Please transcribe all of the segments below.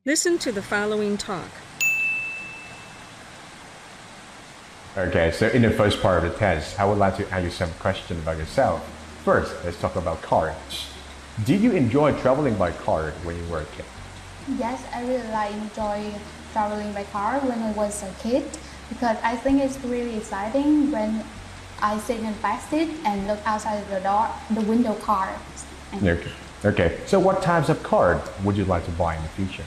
Listen to the following talk. Okay, so in the first part of the test, I would like to ask you some questions about yourself. First, let's talk about cars. Did you enjoy traveling by car when you were a kid? Yes, I really enjoy traveling by car when I was a kid because I think it's really exciting when I sit in the back seat and look outside the window car. Okay. So what types of car would you like to buy in the future?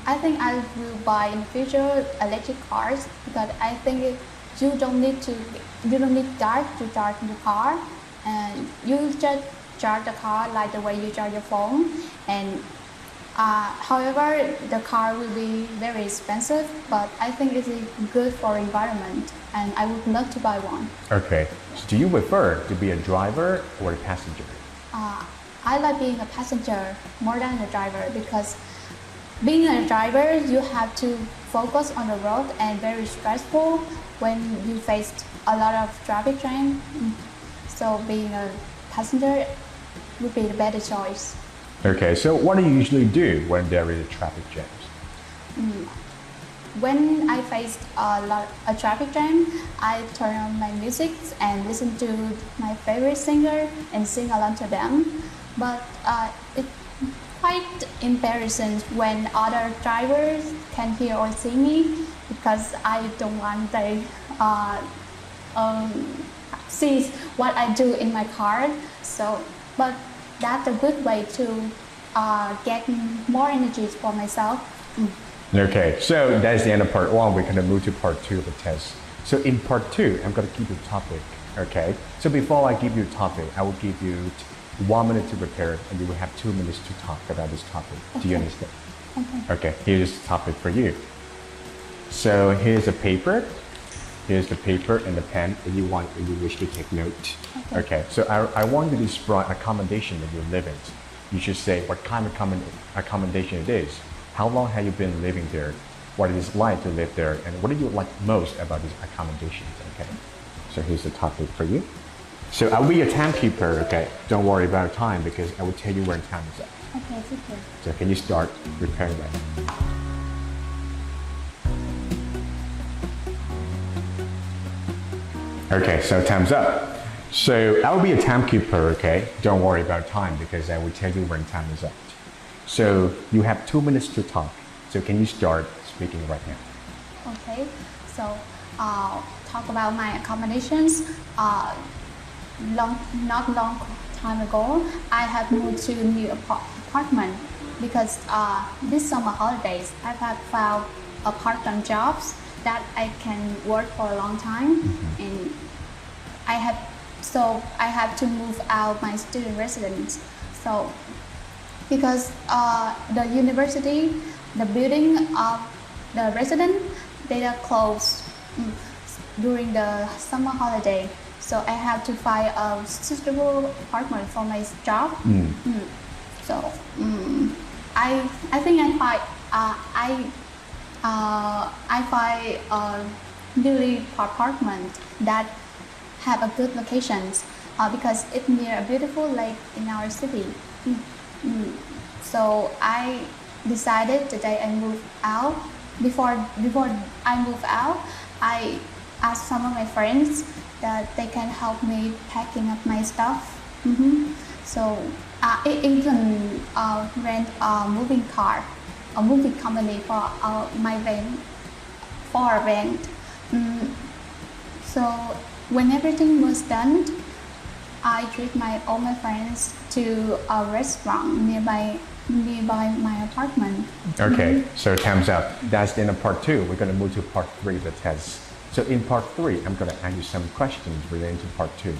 I think I will buy in the future electric cars because I think you don't need gas to charge the car, and you just charge the car like the way you charge your phone. And however, the car will be very expensive, but I think it is good for environment, and I would love to buy one. Okay. So do you prefer to be a driver or a passenger? I like being a passenger more than a driver because being a driver, you have to focus on the road and very stressful when you face a lot of traffic jam. So being a passenger would be the better choice. Okay, so what do you usually do when there is a traffic jam? When I face a traffic jam, I turn on my music and listen to my favorite singer and sing along to them. But it's quite embarrassing when other drivers can hear or see me because I don't want they see what I do in my car. But that's a good way to get more energy for myself. Okay, so that's the end of part one. We're going to move to part two of the test. So in part two, I'm going to give you a topic, okay? So before I give you a topic, I will give you 1 minute to prepare, and you will have 2 minutes to talk about this topic. Okay. Do you understand? Okay, here's the topic for you. So here's a paper. Here's the paper and the pen if you wish to take note. Okay, so I want you to describe accommodation that you live in. You should say what kind of accommodation it is. How long have you been living there? What it is like to live there, and what do you like most about these accommodations? Okay, so here's the topic for you. So I'll be a timekeeper, okay? Don't worry about time because I will tell you when time is up. Okay, super. So can you start preparing that? Okay, so time's up. So I will be a timekeeper, okay? Don't worry about time because I will tell you when time is up. So you have 2 minutes to talk. So can you start speaking right now? Okay, so talk about my accommodations. Not long time ago, I have moved to a new apartment because this summer holidays I have found a part-time jobs that I can work for a long time, and I have to move out my student residence. So because the university, the building of the resident, they are closed during the summer holiday. So I have to find a suitable apartment for my job. So I think I find a newly apartment that have a good locations because it's near a beautiful lake in our city. So I decided today I move out. Before I move out, I asked some of my friends that they can help me packing up my stuff. So I even rent a moving car, a moving company for my rent. So when everything was done, I treat all my friends to a restaurant nearby my apartment. Okay, so time's up. That's the end of part two. We're going to move to part three of the test. So in part three, I'm going to ask you some questions relating to part two.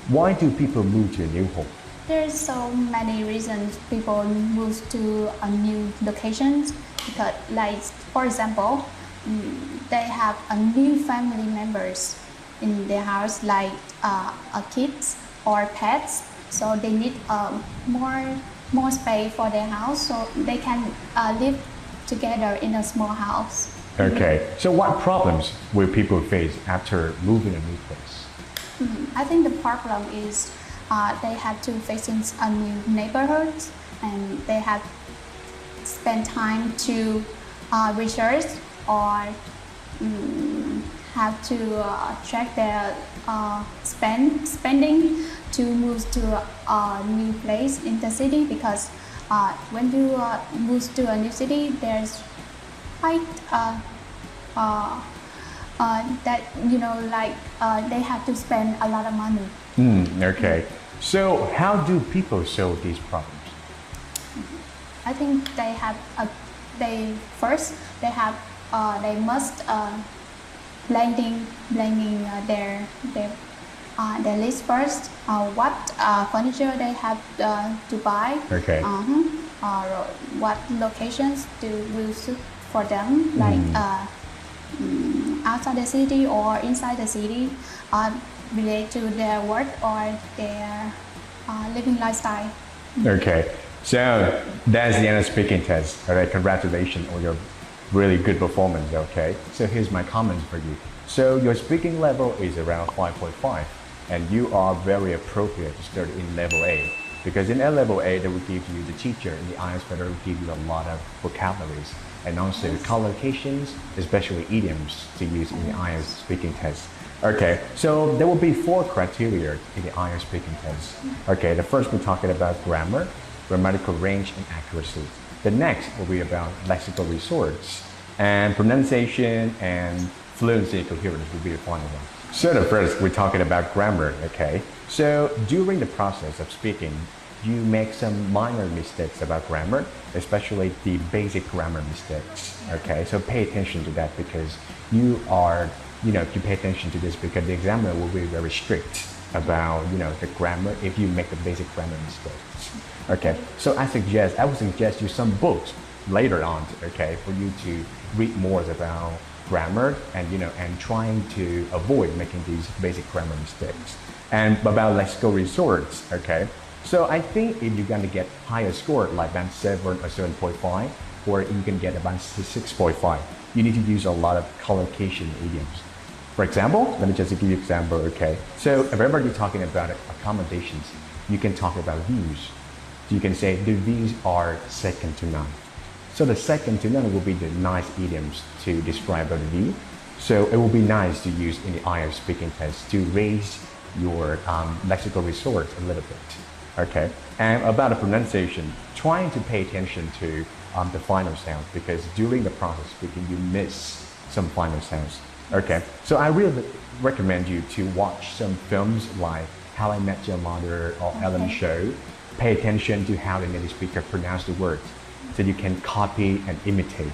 Why do people move to a new home? There's so many reasons people move to a new locations because, like, for example, they have a new family members in their house, like kids or pets. So they need more space for their house, so they can live together in a small house. Okay, so what problems will people face after moving a new place? I think the problem is they have to face in a new neighborhood, and they have spend time to research or have to check their spending to move to a new place in the city, because when you move to a new city, there's quite that they have to spend a lot of money. Okay. So how do people solve these problems? I think they have they must planning their list first. What furniture they have to buy. Okay. Or what locations will suit for them, like outside the city or inside the city, relate to their work or their living lifestyle. Okay. So that's the end of speaking test. All right. Congratulations on your really good performance. Okay. So here's my comments for you. So your speaking level is around 5.5, and you are very appropriate to start in level A, because in level A they will give you, the teacher in the IELTS better will give you a lot of vocabularies and also collocations, especially idioms to use in the IELTS speaking test. Okay, so there will be 4 criteria in the IELTS speaking test. Okay, the first we're talking about grammar, grammatical range, and accuracy. The next will be about lexical resorts, and pronunciation and fluency and coherence will be the final one. So the first, we're talking about grammar, okay? So during the process of speaking, you make some minor mistakes about grammar, especially the basic grammar mistakes, okay? So pay attention to that, because you pay attention to this because the examiner will be very strict about, the grammar if you make the basic grammar mistakes, okay? So I would suggest you some books later on, okay, for you to read more about grammar and, and trying to avoid making these basic grammar mistakes. And about lexical resorts, okay? So I think if you're gonna get higher score, like band 7 or 7.5, or you can get about 6.5, you need to use a lot of collocation idioms. For example, let me just give you an example, okay? So whenever you're talking about accommodations, you can talk about views. You can say the views are second to none. So the second to none will be the nice idioms to describe the view. So it will be nice to use in the IELTS speaking test to raise your lexical resource a little bit, okay? And about the pronunciation, trying to pay attention to the final sounds, because during the process of speaking, you miss some final sounds, okay? So I really recommend you to watch some films like How I Met Your Mother or Ellen Show. Pay attention to how the native speaker pronounce the words, so you can copy and imitate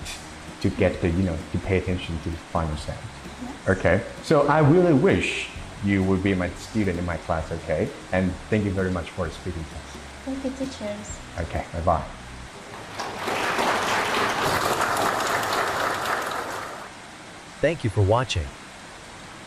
to get the, to pay attention to the final sound. Yes. Okay, so I really wish you would be my student in my class, okay? And thank you very much for the speaking test. Thank you, teachers. Okay, bye-bye. Thank you for watching.